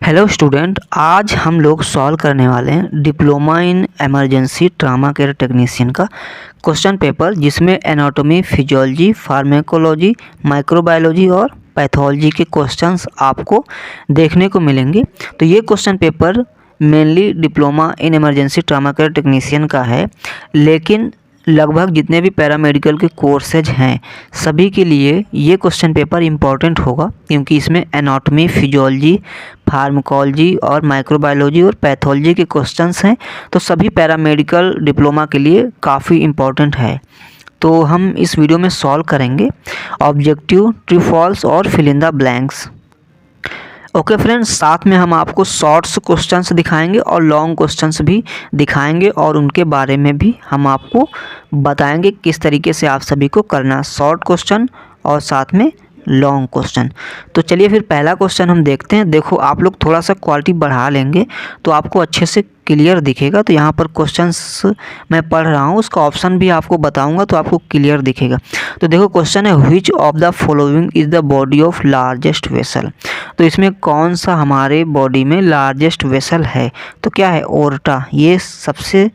Hello student, आज हम लोग सॉल्व करने वाले हैं diploma in emergency trauma care technician का क्वेश्चन पेपर, जिसमें एनाटॉमी, फिजियोलॉजी, फार्माकोलॉजी, माइक्रोबायोलॉजी और पैथोलॉजी के क्वेश्चंस आपको देखने को मिलेंगे। तो ये question paper mainly diploma in emergency trauma care technician का है, लेकिन लगभग जितने भी पैरामेडिकल के कोर्सेज हैं सभी के लिए ये क्वेश्चन पेपर इम्पॉर्टेंट होगा, क्योंकि इसमें एनाटॉमी, फिजियोलॉजी, फार्माकोलॉजी और माइक्रोबायोलॉजी और पैथोलॉजी के क्वेश्चंस हैं। तो सभी पैरामेडिकल डिप्लोमा के लिए काफ़ी इम्पॉर्टेंट है। तो हम इस वीडियो में सॉल्व करेंगे ऑब्जेक्टिव, ट्रू फॉल्स और fill in the blanks. Okay friends, साथ में हम आपको शॉर्ट्स क्वेश्चंस दिखाएंगे और लॉन्ग क्वेश्चंस भी दिखाएंगे, और उनके बारे में भी हम आपको बताएंगे किस तरीके से आप सभी को करना, शॉर्ट क्वेश्चन और साथ में लॉन्ग क्वेश्चन। तो चलिए फिर पहला क्वेश्चन हम देखते हैं। देखो, आप लोग थोड़ा सा क्वालिटी बढ़ा लेंगे तो आपको अच्छे से क्लियर दिखेगा। तो यहाँ पर क्वेश्चंस मैं पढ़ रहा हूँ, उसका ऑप्शन भी आपको बताऊंगा तो आपको क्लियर दिखेगा। तो देखो, क्वेश्चन है which of the following is the body of largest vessel. तो इसमें कौन सा हमारे बॉडी में लार्जेस्ट वेसल है? तो क्या है? ओर्टा, ये सबसे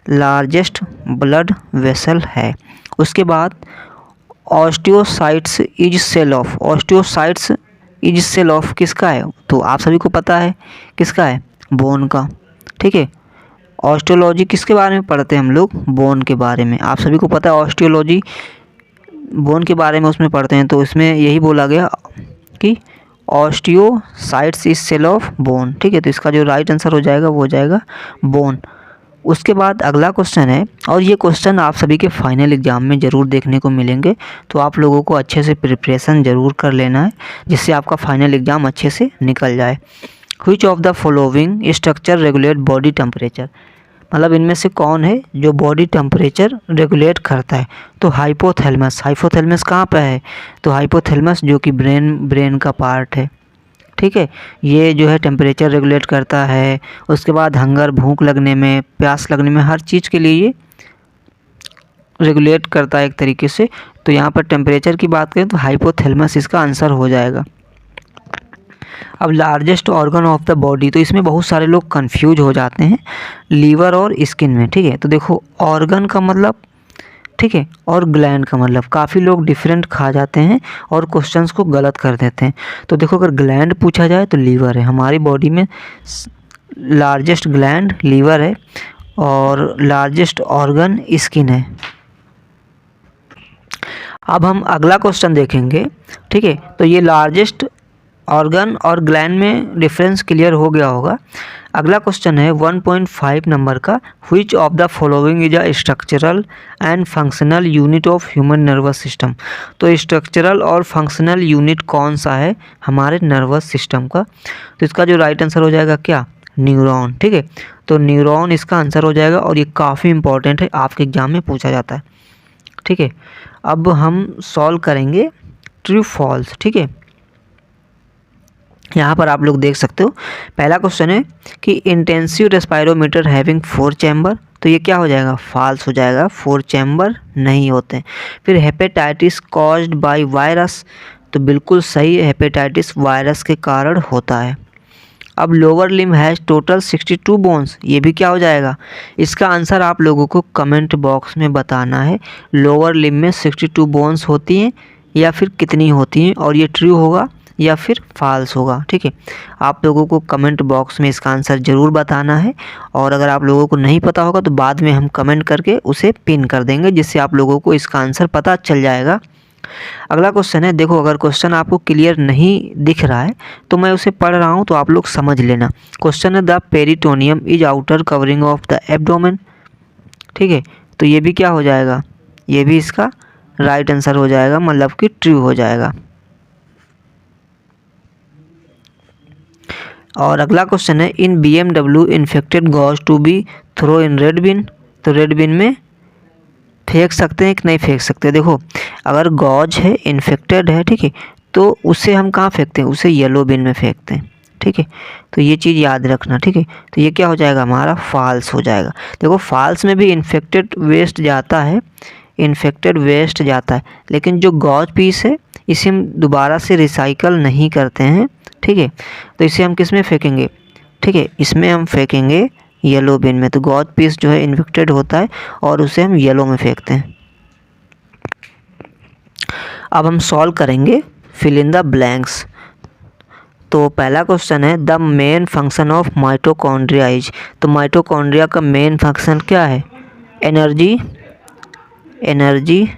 लार्जेस्ट ब्लड वेसल है। उसके बाद osteocytes is cell of, osteocytes is cell of किसका है? तो आप सभी को पता है किसका है? बोन का। ठीक है, ऑस्टियोलॉजी किसके बारे में पढ़ते हैं हम लोग? बोन के बारे में। आप सभी को पता है ऑस्टियोलॉजी बोन के बारे में उसमें पढ़ते हैं। तो इसमें यही बोला गया कि osteocytes is cell of bone. ठीक है, तो इसका जो राइट आंसर हो जाएगा वो हो जाएगा बोन। उसके बाद अगला क्वेश्चन है, और ये क्वेश्चन आप सभी के फाइनल एग्जाम में ज़रूर देखने को मिलेंगे, तो आप लोगों को अच्छे से प्रिपरेशन ज़रूर कर लेना है, जिससे आपका फाइनल एग्ज़ाम अच्छे से निकल जाए। Which of the following structure regulate body temperature, मतलब इनमें से कौन है जो बॉडी टेम्परेचर रेगुलेट करता है? तो हाइपोथैलेमस। हाइपोथैलेमस कहाँ पे है? तो हाइपोथैलेमस जो कि ब्रेन का पार्ट है। ठीक है, ये जो है टेम्परेचर रेगुलेट करता है। उसके बाद हंगर, भूख लगने में, प्यास लगने में, हर चीज़ के लिए ये रेगुलेट करता है एक तरीके से। तो यहाँ पर टेम्परेचर की बात करें तो हाइपोथैलेमस इसका आंसर हो जाएगा। अब largest organ of the body, तो इसमें बहुत सारे लोग कंफ्यूज हो जाते हैं लीवर और स्किन में। ठीक है, तो देखो, ऑर्गन का मतलब, ठीक है, और ग्लैंड का मतलब, काफ़ी लोग डिफरेंट खा जाते हैं और क्वेश्चंस को गलत कर देते हैं। तो देखो, अगर ग्लैंड पूछा जाए तो लीवर है हमारी बॉडी में, लार्जेस्ट ग्लैंड लीवर है, और लार्जेस्ट ऑर्गन स्किन है। अब हम अगला क्वेश्चन देखेंगे। ठीक है, तो ये लार्जेस्ट ऑर्गन और ग्लैंड में डिफरेंस क्लियर हो गया होगा। अगला क्वेश्चन है 1.5 नंबर का, which of the following is a structural and functional unit of human nervous system. तो स्ट्रक्चरल और फंक्शनल यूनिट कौन सा है हमारे नर्वस सिस्टम का? तो इसका जो राइट आंसर हो जाएगा क्या? न्यूरॉन। ठीक है, तो न्यूरॉन इसका आंसर हो जाएगा, और ये काफ़ी इंपॉर्टेंट है, आपके एग्जाम में पूछा जाता है। ठीक है, अब हम सॉल्व करेंगे ट्रू फॉल्स। ठीक है, यहाँ पर आप लोग देख सकते हो, पहला क्वेश्चन है कि इंटेंसिव रेस्पायरोमीटर हैविंग 4 चैम्बर। तो ये क्या हो जाएगा? फॉल्स हो जाएगा, 4 चैम्बर नहीं होते। फिर हेपेटाइटिस कॉज्ड बाय वायरस, तो बिल्कुल सही, हेपेटाइटिस वायरस के कारण होता है। अब lower limb has total 62 bones, ये भी क्या हो जाएगा? इसका आंसर आप लोगों को कमेंट बॉक्स में बताना है। लोअर लिम्ब में 62 बोन्स होती हैं या फिर कितनी होती हैं, और ये ट्रू होगा या फिर फॉल्स होगा। ठीक है, आप लोगों को कमेंट बॉक्स में इसका आंसर ज़रूर बताना है, और अगर आप लोगों को नहीं पता होगा तो बाद में हम कमेंट करके उसे पिन कर देंगे, जिससे आप लोगों को इसका आंसर पता चल जाएगा। अगला क्वेश्चन है, देखो, अगर क्वेश्चन आपको क्लियर नहीं दिख रहा है तो मैं उसे पढ़ रहा हूँ तो आप लोग समझ लेना। क्वेश्चन है the peritoneum is outer covering of the abdomen. ठीक है, तो ये भी क्या हो जाएगा? ये भी इसका राइट आंसर हो जाएगा, मतलब कि ट्रू हो जाएगा। और अगला क्वेश्चन है in BMW infected gauze to be throw in red bin. तो रेड बिन में फेंक सकते हैं कि नहीं फेंक सकते? देखो, अगर गॉज है, इन्फेक्टेड है, ठीक है, तो उसे हम कहाँ फेंकते हैं? उसे येलो बिन में फेंकते हैं। ठीक है, तो ये चीज़ याद रखना। ठीक है, तो ये क्या हो जाएगा? हमारा फॉल्स हो जाएगा। देखो, फॉल्स में भी इन्फेक्टेड वेस्ट जाता है, इन्फेक्टेड वेस्ट जाता है, लेकिन जो गॉज पीस है इसे हम दोबारा से रिसाइकल नहीं करते हैं, ठीक है। तो इसे हम किस में फेंकेंगे, ठीक है, इसमें हम फेंकेंगे येलो बिन में। तो गॉज पीस जो है इन्फेक्टेड होता है और उसे हम येलो में फेंकते हैं। अब हम सॉल्व करेंगे फिल इन द ब्लैंक्स। तो पहला क्वेश्चन है the main function of mitochondria is. तो माइटोकॉन्ड्रिया का मेन फंक्शन क्या है, एनर्जी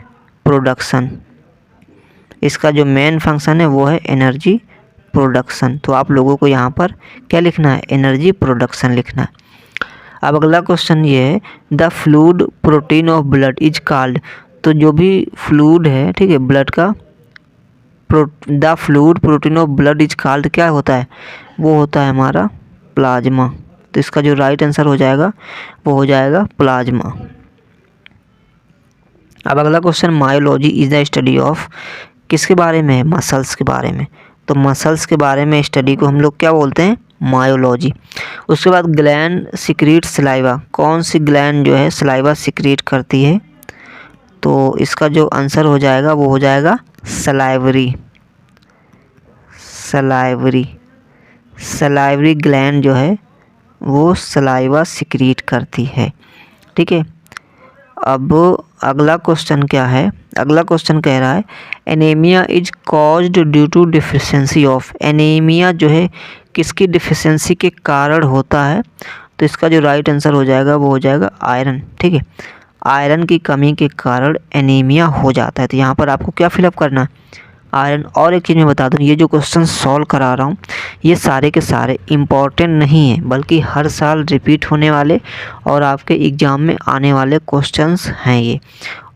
प्रोडक्शन। इसका जो मेन फंक्शन है वो है एनर्जी प्रोडक्शन। तो आप लोगों को यहाँ पर क्या लिखना है, एनर्जी प्रोडक्शन लिखना है। अब अगला क्वेश्चन ये है the fluid protein of blood is called. तो जो भी फ्लूइड है, ठीक है, ब्लड का, the fluid protein of blood is called क्या होता है, वो होता है हमारा प्लाज्मा। तो इसका जो राइट आंसर हो जाएगा वो हो जाएगा प्लाज्मा। अब अगला question myology is the study of, किसके बारे में है, मसल्स के बारे में। तो मसल्स के बारे में स्टडी को हम लोग क्या बोलते हैं, मायोलॉजी। उसके बाद ग्लैंड सिक्रीट सलाइवा, कौन सी ग्लैंड जो है सलाइवा सिक्रीट करती है। तो इसका जो आंसर हो जाएगा वो हो जाएगा सलाइवरी ग्लैंड जो है वो सलाइवा सिक्रीट करती है, ठीक है। अब अगला क्वेश्चन क्या है, अगला क्वेश्चन कह रहा है anaemia is caused due to deficiency of. Anaemia जो है किसकी डिफिशिएंसी के कारण होता है। तो इसका जो राइट आंसर हो जाएगा वो हो जाएगा आयरन, ठीक है। आयरन की कमी के कारण एनीमिया हो जाता है। तो यहाँ पर आपको क्या फिलअप करना है, आयरन। और एक चीज़ मैं बता दूँ, ये जो क्वेश्चन सॉल्व करा रहा हूँ ये सारे के सारे इम्पॉर्टेंट नहीं है, बल्कि हर साल रिपीट होने वाले और आपके एग्ज़ाम में आने वाले क्वेश्चंस हैं ये।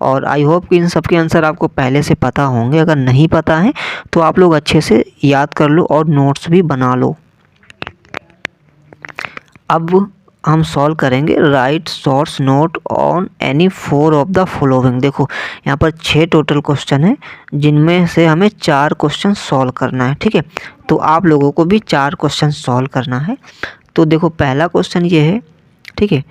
और आई होप कि इन सब के आंसर आपको पहले से पता होंगे। अगर नहीं पता है तो आप लोग अच्छे से याद कर लो और नोट्स भी बना लो। अब हम सॉल्व करेंगे right source note on any 4 of the following. देखो यहाँ पर 6 टोटल क्वेश्चन है, जिनमें से हमें 4 क्वेश्चन सॉल्व करना है, ठीक है। तो आप लोगों को भी 4 क्वेश्चन सॉल्व करना है। तो देखो पहला क्वेश्चन ये है, ठीक है,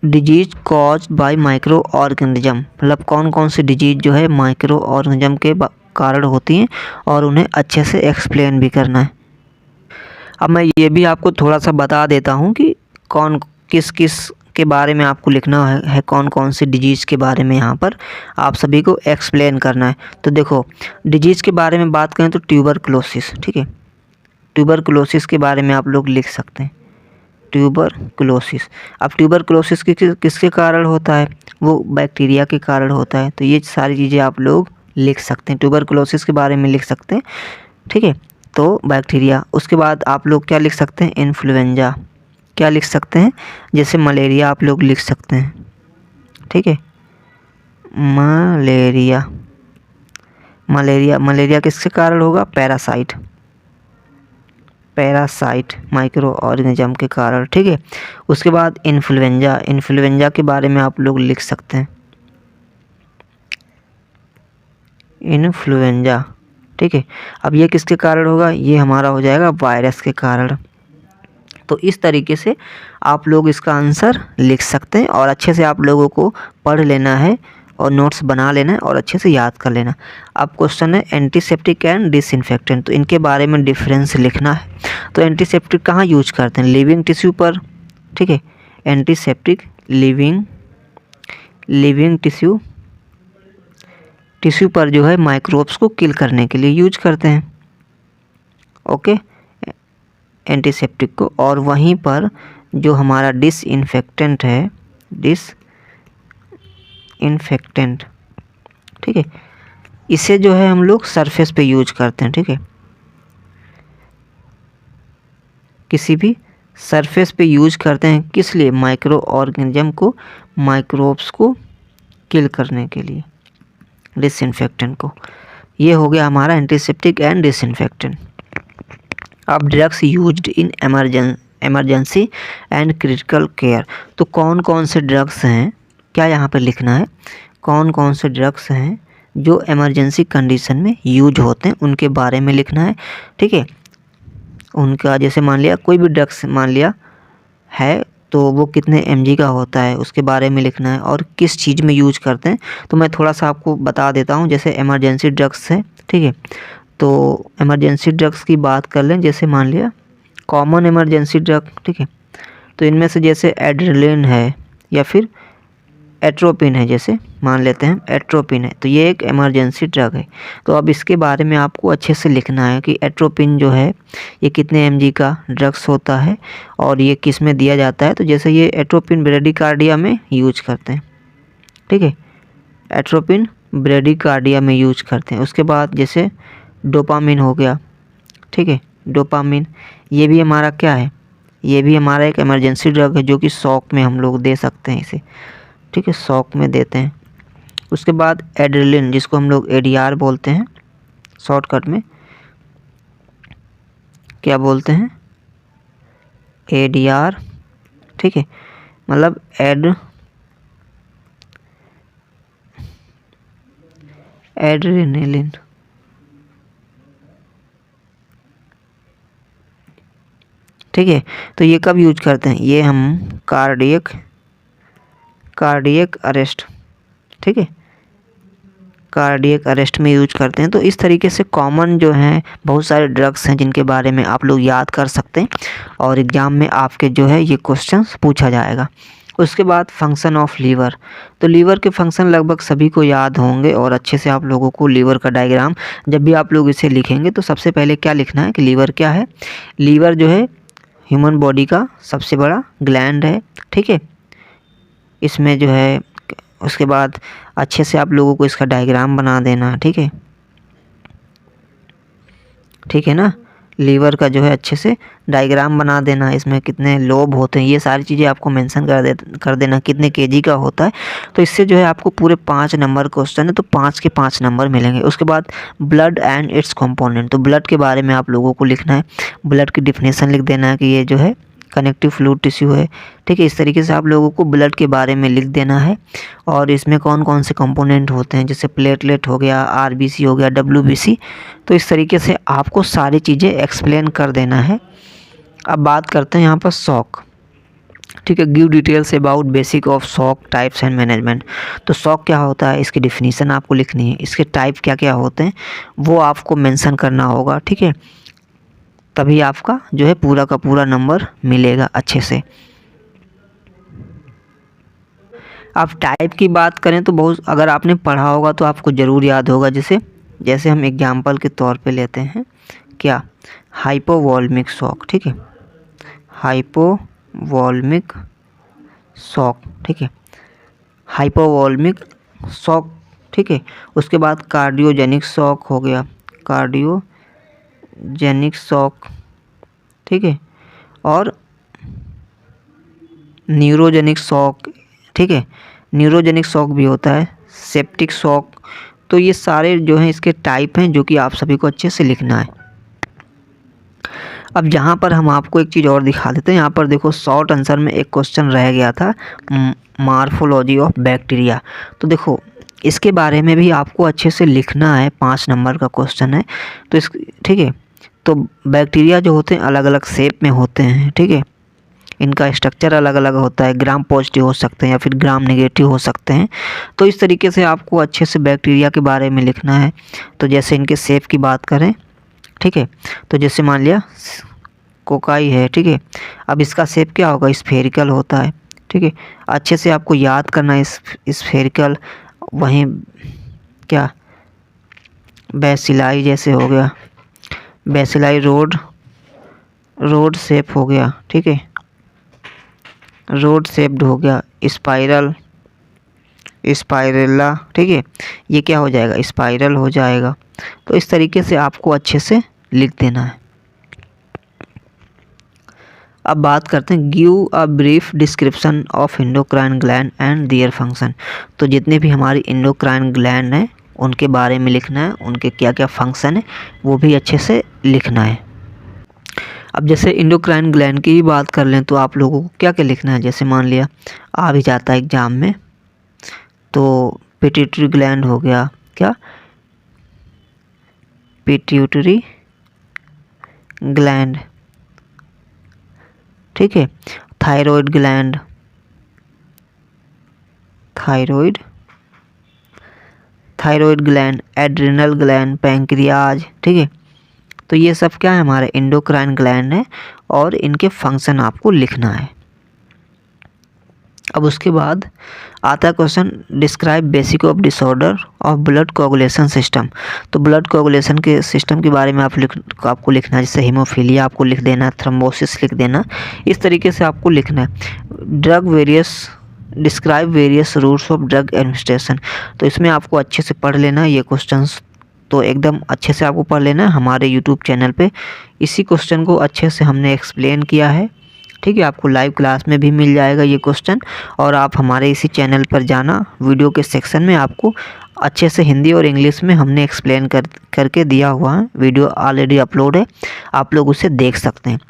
disease caused by micro organism, मतलब कौन कौन सी डिजीज जो है माइक्रो ऑर्गेनिज्म के कारण होती हैं और उन्हें अच्छे से एक्सप्लेन भी करना है। अब मैं ये भी आपको थोड़ा सा बता देता हूँ कि कौन किस के बारे में आपको लिखना है कौन कौन सी डिजीज़ के बारे में यहाँ पर आप सभी को एक्सप्लेन करना है। तो देखो डिजीज़ के बारे में बात करें तो ट्यूबरकुलोसिस, ठीक है, ट्यूबरकुलोसिस के बारे में आप लोग लिख सकते हैं, ट्यूबरकुलोसिस। अब ट्यूबरकुलोसिस किसके कारण होता है, वो बैक्टीरिया के कारण होता है। तो ये सारी चीज़ें आप लोग लिख सकते हैं, ट्यूबरकुलोसिस के बारे में लिख सकते हैं, ठीक है। तो बैक्टीरिया, उसके बाद आप लोग क्या लिख सकते हैं, इन्फ्लुएंजा, क्या लिख सकते हैं, जैसे मलेरिया आप लोग लिख सकते हैं, ठीक है, मलेरिया किसके कारण होगा, पैरासाइट माइक्रो ऑर्गेनिज्म के कारण, ठीक है। उसके बाद इन्फ्लुएंजा के बारे में आप लोग लिख सकते हैं, इन्फ्लुएंजा, ठीक है। अब ये किसके कारण होगा, ये हमारा हो जाएगा वायरस के कारण। तो इस तरीके से आप लोग इसका आंसर लिख सकते हैं और अच्छे से आप लोगों को पढ़ लेना है और नोट्स बना लेना है और अच्छे से याद कर लेना। अब क्वेश्चन है एंटीसेप्टिक एंड डिसइंफेक्टेंट, तो इनके बारे में डिफरेंस लिखना है। तो एंटीसेप्टिक कहाँ यूज करते हैं, लिविंग टिश्यू पर, ठीक है, एंटीसेप्टिक लिविंग टिश्यू पर जो है माइक्रोब्स को किल करने के लिए यूज करते हैं, ओके, एंटीसेप्टिक को। और वहीं पर जो हमारा डिसइंफेक्टेंट है, डिसइंफेक्टेंट, ठीक है, इसे जो है हम लोग सरफेस पे यूज करते हैं, ठीक है, किसी भी सरफेस पे यूज करते हैं, किस लिए, माइक्रो ऑर्गेनिज्म को, माइक्रोब्स को किल करने के लिए, डिसइंफेक्टेंट को। ये हो गया हमारा एंटीसेप्टिक एंड डिसइंफेक्टेंट। अब drugs used in emergency and critical care, तो कौन कौन से ड्रग्स हैं, क्या यहाँ पे लिखना है, कौन कौन से ड्रग्स हैं जो इमरजेंसी कंडीशन में यूज होते हैं उनके बारे में लिखना है, ठीक है। उनका जैसे मान लिया कोई भी ड्रग्स मान लिया है तो वो कितने mg का होता है उसके बारे में लिखना है और किस चीज़ में यूज करते हैं। तो मैं थोड़ा सा आपको बता देता हूँ। जैसे इमरजेंसी ड्रग्स है, ठीक है, तो इमरजेंसी ड्रग्स की बात कर लें। जैसे मान लिया कॉमन इमरजेंसी ड्रग, ठीक है, तो इनमें से जैसे एड्रेनलिन है या फिर एट्रोपिन है, जैसे मान लेते हैं एट्रोपिन है, तो ये एक इमरजेंसी ड्रग है। तो अब इसके बारे में आपको अच्छे से लिखना है कि एट्रोपिन जो है ये कितने mg का ड्रग्स होता है और ये किस में दिया जाता है। तो जैसे ये एट्रोपिन ब्रेडिकार्डिया में यूज करते हैं, ठीक है, एट्रोपिन ब्रेडिकार्डिया में यूज करते हैं। उसके बाद जैसे डोपामिन हो गया, ठीक है, डोपामिन ये भी हमारा क्या है, ये भी हमारा एक इमरजेंसी ड्रग है जो कि शॉक में हम लोग दे सकते हैं इसे, ठीक है, शॉक में देते हैं। उसके बाद एड्रेनलिन जिसको हम लोग ADR बोलते हैं, शॉर्टकट में क्या बोलते हैं, ADR, ठीक है, मतलब एड्रेनलिन, ठीक है। तो ये कब यूज करते हैं, ये हम कार्डियक अरेस्ट, ठीक है, कार्डियक अरेस्ट में यूज करते हैं। तो इस तरीके से कॉमन जो हैं बहुत सारे ड्रग्स हैं जिनके बारे में आप लोग याद कर सकते हैं और एग्ज़ाम में आपके जो है ये क्वेश्चंस पूछा जाएगा। उसके बाद फंक्शन ऑफ लीवर, तो लीवर के फंक्शन लगभग सभी को याद होंगे और अच्छे से आप लोगों को लीवर का डायग्राम जब भी आप लोग इसे लिखेंगे तो सबसे पहले क्या लिखना है कि लीवर क्या है। लीवर जो है ह्यूमन बॉडी का सबसे बड़ा ग्लैंड है, ठीक है, इसमें जो है। उसके बाद अच्छे से आप लोगों को इसका डायग्राम बना देना, ठीक है, ठीक है ना। लीवर का जो है अच्छे से डायग्राम बना देना, इसमें कितने लोब होते हैं ये सारी चीज़ें आपको मेंशन कर देना, कितने केजी का होता है। तो इससे जो है आपको पूरे 5 नंबर क्वेश्चन है तो 5 के 5 नंबर मिलेंगे। उसके बाद ब्लड एंड इट्स कंपोनेंट, तो ब्लड के बारे में आप लोगों को लिखना है, ब्लड की डिफिनेशन लिख देना है कि ये जो है कनेक्टिव फ्लूइड टिश्यू है, ठीक है। इस तरीके से आप लोगों को ब्लड के बारे में लिख देना है और इसमें कौन कौन से कंपोनेंट होते हैं, जैसे प्लेटलेट हो गया, RBC हो गया, WBC। तो इस तरीके से आपको सारी चीज़ें एक्सप्लेन कर देना है। अब बात करते हैं यहाँ पर शॉक, ठीक है, give details about basic of shock types and management. तो शॉक क्या होता है इसकी डिफिनीशन आपको लिखनी है, इसके टाइप क्या क्या होते हैं वो आपको मेंशन करना होगा, ठीक है, तभी आपका जो है पूरा का पूरा नंबर मिलेगा अच्छे से। अब टाइप की बात करें तो बहुत, अगर आपने पढ़ा होगा तो आपको ज़रूर याद होगा। जैसे हम एग्जांपल के तौर पे लेते हैं क्या, हाइपोवॉल्मिक शॉक, ठीक है, हाइपोवॉल्मिक शॉक, ठीक है, हाइपोवॉल्मिक शॉक, ठीक है। उसके बाद कार्डियोजेनिक शॉक हो गया, कार्डियोजेनिक शॉक, ठीक है, और न्यूरोजेनिक शॉक, ठीक है, न्यूरोजेनिक शॉक भी होता है, सेप्टिक शॉक। तो ये सारे जो हैं इसके टाइप हैं जो कि आप सभी को अच्छे से लिखना है। अब जहाँ पर हम आपको एक चीज़ और दिखा देते हैं, यहाँ पर देखो शॉर्ट आंसर में एक क्वेश्चन रह गया था, मार्फोलॉजी ऑफ बैक्टीरिया। तो देखो इसके बारे में भी आपको अच्छे से लिखना है, 5 नंबर का क्वेश्चन है। तो ठीक है, तो बैक्टीरिया जो होते हैं अलग अलग शेप में होते हैं, ठीक है, इनका स्ट्रक्चर अलग अलग होता है, ग्राम पॉजिटिव हो सकते हैं या फिर ग्राम नेगेटिव हो सकते हैं। तो इस तरीके से आपको अच्छे से बैक्टीरिया के बारे में लिखना है। तो जैसे इनके शेप की बात करें, ठीक है, तो जैसे मान लिया कोकाई है, ठीक है, अब इसका शेप क्या होगा, स्फेरिकल होता है, ठीक है। अच्छे से आपको याद करना है स्फेरिकल। वहीं क्या बेसिलाई जैसे हो गया, बेसिलाई रोड शेप हो गया, ठीक है, रोड शेप्ड हो गया, स्पाइरल, स्पाइरेला, ठीक है, ये क्या हो जाएगा, स्पाइरल हो जाएगा। तो इस तरीके से आपको अच्छे से लिख देना है। अब बात करते हैं give a brief description of endocrine gland and their function. तो जितने भी हमारी एंडोक्राइन ग्लैंड हैं उनके बारे में लिखना है, उनके क्या क्या फंक्शन है वो भी अच्छे से लिखना है। अब जैसे एंडोक्राइन ग्लैंड की ही बात कर लें तो आप लोगों को क्या क्या लिखना है, जैसे मान लिया आ भी जाता है एग्जाम में, तो पिट्यूटरी ग्लैंड हो गया, क्या पिट्यूटरी ग्लैंड, ठीक है, thyroid gland, thyroid gland, adrenal gland, pancreas, ठीक है। तो ये सब क्या है, हमारे एंडोक्राइन ग्लैंड है और इनके फंक्शन आपको लिखना है। अब उसके बाद आता है question, describe basic of disorder of blood coagulation system. तो ब्लड कोगुलेशन के सिस्टम के बारे में आपको लिखना है, जैसे हीमोफीलिया आपको लिख देना, थ्रोम्बोसिस लिख देना, इस तरीके से आपको लिखना है। Drug various, describe various routes of drug administration. तो इसमें आपको अच्छे से पढ़ लेना ये क्वेश्चंस, तो एकदम अच्छे से आपको पढ़ लेना। हमारे यूट्यूब चैनल पे इसी क्वेश्चन को अच्छे से हमने एक्सप्लेन किया है, ठीक है। आपको लाइव क्लास में भी मिल जाएगा ये क्वेश्चन, और आप हमारे इसी चैनल पर जाना, वीडियो के सेक्शन में आपको अच्छे से हिंदी और इंग्लिश में हमने एक्सप्लेन करके दिया हुआ है, वीडियो ऑलरेडी अपलोड है, आप लोग उसे देख सकते हैं।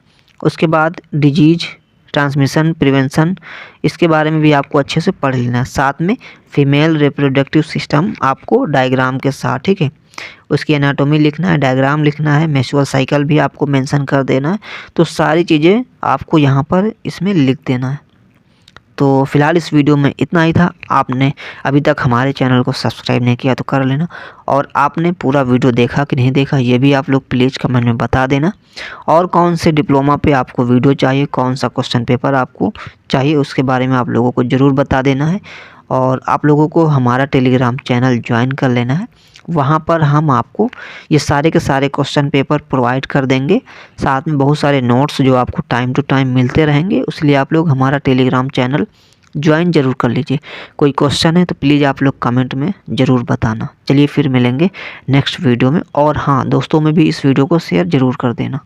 उसके बाद डिजीज ट्रांसमिशन प्रिवेंशन, इसके बारे में भी आपको अच्छे से पढ़ लेना है। साथ में फीमेल रिप्रोडक्टिव सिस्टम आपको डायग्राम के साथ, ठीक है, उसकी एनाटॉमी लिखना है, डायग्राम लिखना है, मेंस्ट्रुअल साइकिल भी आपको मेंशन कर देना है। तो सारी चीज़ें आपको यहाँ पर इसमें लिख देना है। तो फ़िलहाल इस वीडियो में इतना ही था। आपने अभी तक हमारे चैनल को सब्सक्राइब नहीं किया तो कर लेना, और आपने पूरा वीडियो देखा कि नहीं देखा ये भी आप लोग प्लीज़ कमेंट में बता देना। और कौन से डिप्लोमा पे आपको वीडियो चाहिए, कौन सा क्वेश्चन पेपर आपको चाहिए, उसके बारे में आप लोगों को ज़रूर बता देना है। और आप लोगों को हमारा टेलीग्राम चैनल ज्वाइन कर लेना है, वहाँ पर हम आपको ये सारे के सारे क्वेश्चन पेपर प्रोवाइड कर देंगे, साथ में बहुत सारे नोट्स जो आपको टाइम टू टाइम मिलते रहेंगे। इसलिए आप लोग हमारा टेलीग्राम चैनल ज्वाइन ज़रूर कर लीजिए। कोई क्वेश्चन है तो प्लीज़ आप लोग कमेंट में ज़रूर बताना। चलिए फिर मिलेंगे नेक्स्ट वीडियो में, और हाँ, दोस्तों में भी इस वीडियो को शेयर ज़रूर कर देना।